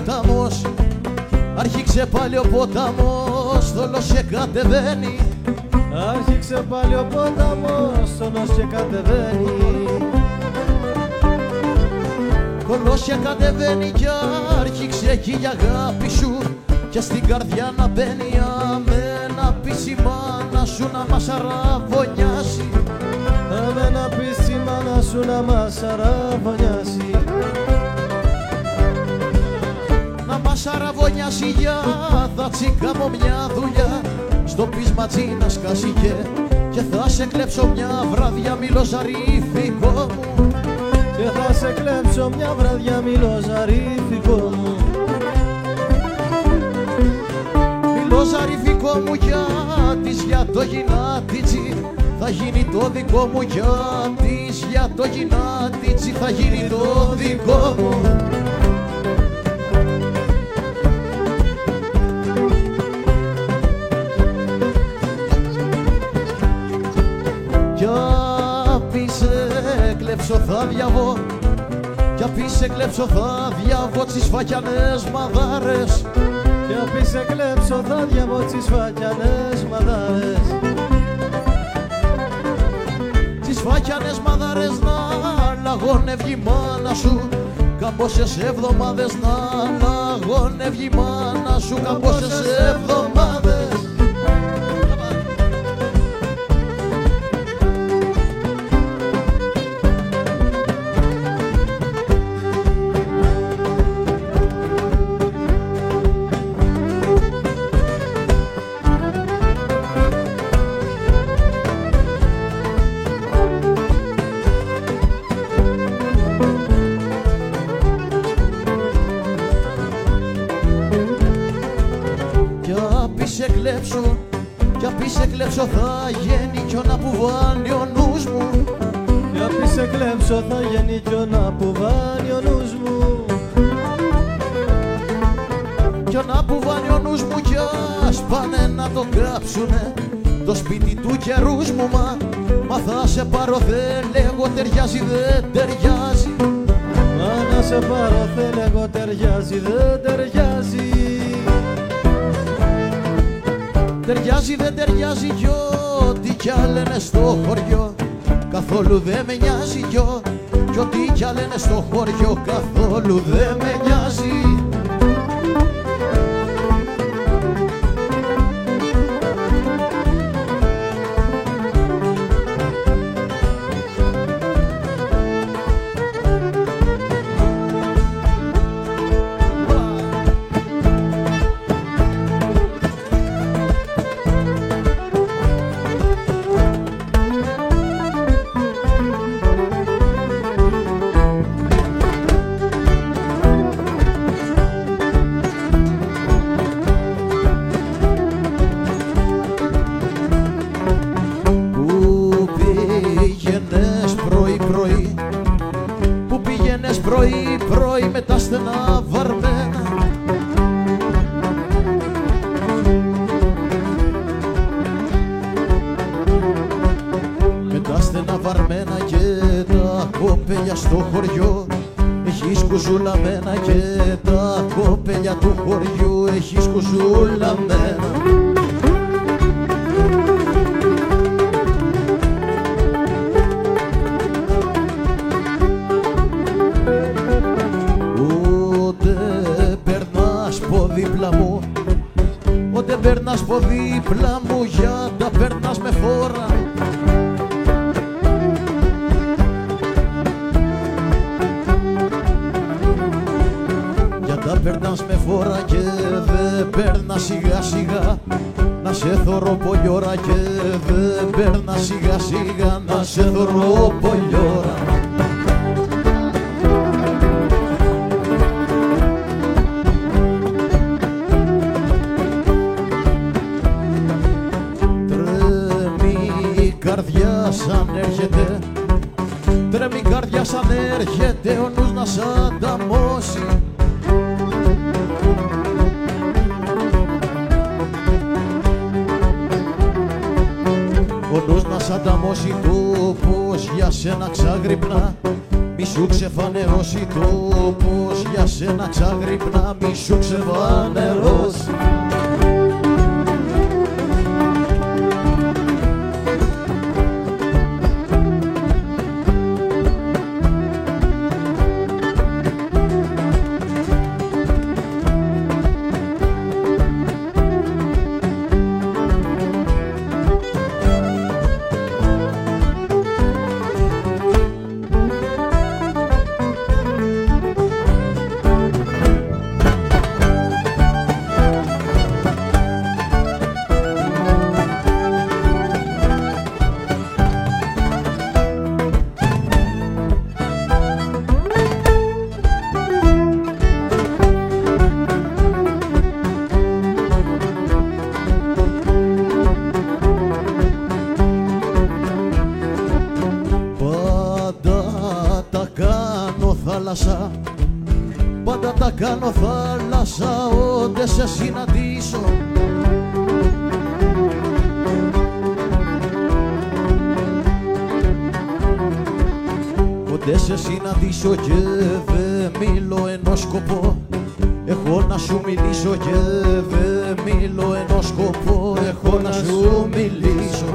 ποταμός, άρχιξε πάλι ο ποταμός, θολός και κατεβαίνει. Άρχιξε πάλι ο ποταμός, θολός και κατεβαίνει. Θολός και κατεβαίνει κι άρχιξε εκεί η αγάπη σου και στην καρδιά να μπαίνει αμένα πεις η μάνα σου να μας αραβωνιάσει. Αμένα πεις η μάνα σου να μας αραβωνιάσει. Να μας αραβωνιάσει για θα τσικάμω μια δουλειά στο πεισματζί να σκάσει και θα σε κλέψω μια βράδια μιλοζαρίφικο μου. Και θα σε κλέψω μια βράδια μιλοζαρίφικο μου. Μιλοζαρίφικο μου για της για το γυνάτιτσι θα γίνει το δικό μου, για της για το γυνάτιτσι θα γίνει το δικό μου. Κι απ' σε κλέψω θα διαβώ, κι απ' σε κλέψω θα διαβώ τις φακιανές μαδάρες. Κι απ' σε κλέψω θα διαβώ τις φακιανές μαδάρες. Τις φακιανές μαδάρες να λαγώνευγει η μάνα σου κάμποσες εβδομάδες, να λαγώνευγει η μάνα σου κάμποσες εβδομάδες. Κι απ' σε κλέψω θα γίνει κι να που βάνει ο νους μου. Κι απ' σε κλέψω θα γίνει κι να που βάνει ο νους μου. Κι να που βάνει ο νους μου κι ας πάνε να το κάψουνε το σπίτι του καιρούς μου. Μα θα σε πάρω δεν λέγω ταιριάζει δεν ταιριάζει. Μα να σε πάρω δεν λέγω ταιριάζει δεν ταιριάζει. Ταιριάζει δεν ταιριάζει κι ό,τι κι λένε στο χωριό καθόλου δεν με νοιάζει κι ό,τι κι λένε στο χωριό καθόλου δεν με νοιάζει. Πρωί-πρωί με τα στενά βαρμένα με τα στενά βαρμένα και τα κοπέλια στο χωριό έχεις κουζουλαμένα και τα κοπέλια του χωριού έχεις κουζουλαμένα. Ότε περνάς από δίπλα μου για τα περνάς με φόρα. Για τα περνάς με φόρα και δεν περνάς σιγά σιγά να σε θωρώ πολλή ώρα και δεν περνάς σιγά σιγά να σε θωρώ πολλή ώρα. Τρέμει η καρδιά σαν έρχεται ο νους να σ' ανταμώσει. Ο νους να σ' ανταμώσει το πως για σένα ξαγρυπνά. Μη μη σου ξεφανερώσει τόπος, για σένα ξαγρυπνά μη σου ξεφανερώσει. Πάντα τα κάνω θάλασσα, όντε σε συναντήσω. Όντε σε συναντήσω και δε μιλώ ενός σκοπό, έχω να σου μιλήσω και δε μιλώ ενός σκοπό, έχω να σου μιλήσω.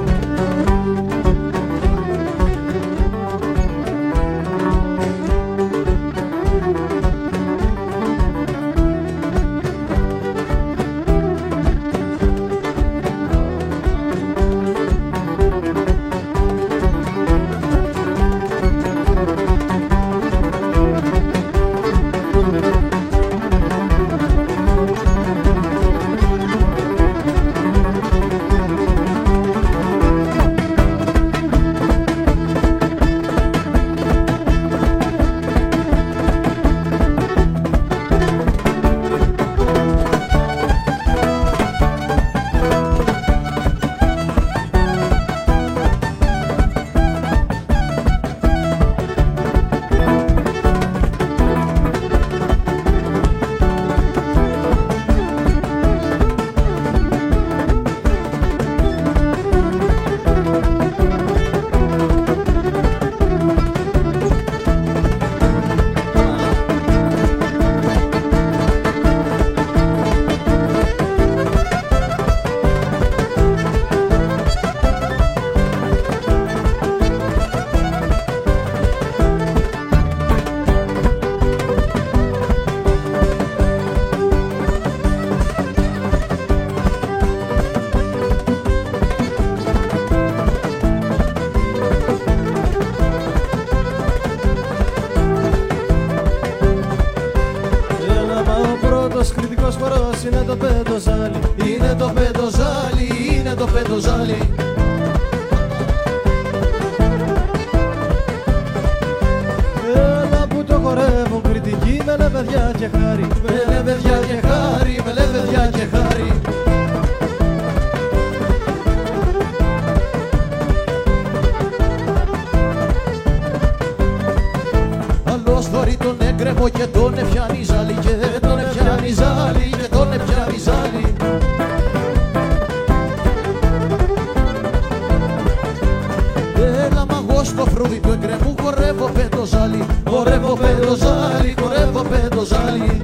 Είναι το πεντοζάλι, είναι το πεντοζάλι, είναι το πεντοζάλι. Έλα που το χορεύουν κριτική με λεβεδιά και χάρη, με λεβεδιά και χάρη, με λεβεδιά και χάρη. Άλλος θωρεί τον έγκρεμο και τον εφιάνει ζάλι, και τον εφιάνει ζάλι, και τον εφιάνει ζάλι. Έλα μαγώ στο φρούδι του έγκρεμου, χορεύω πεντοζάλι, χορεύω πεντοζάλι, χορεύω πεντοζάλι.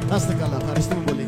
Να είστε καλά, ευχαριστούμε πολύ.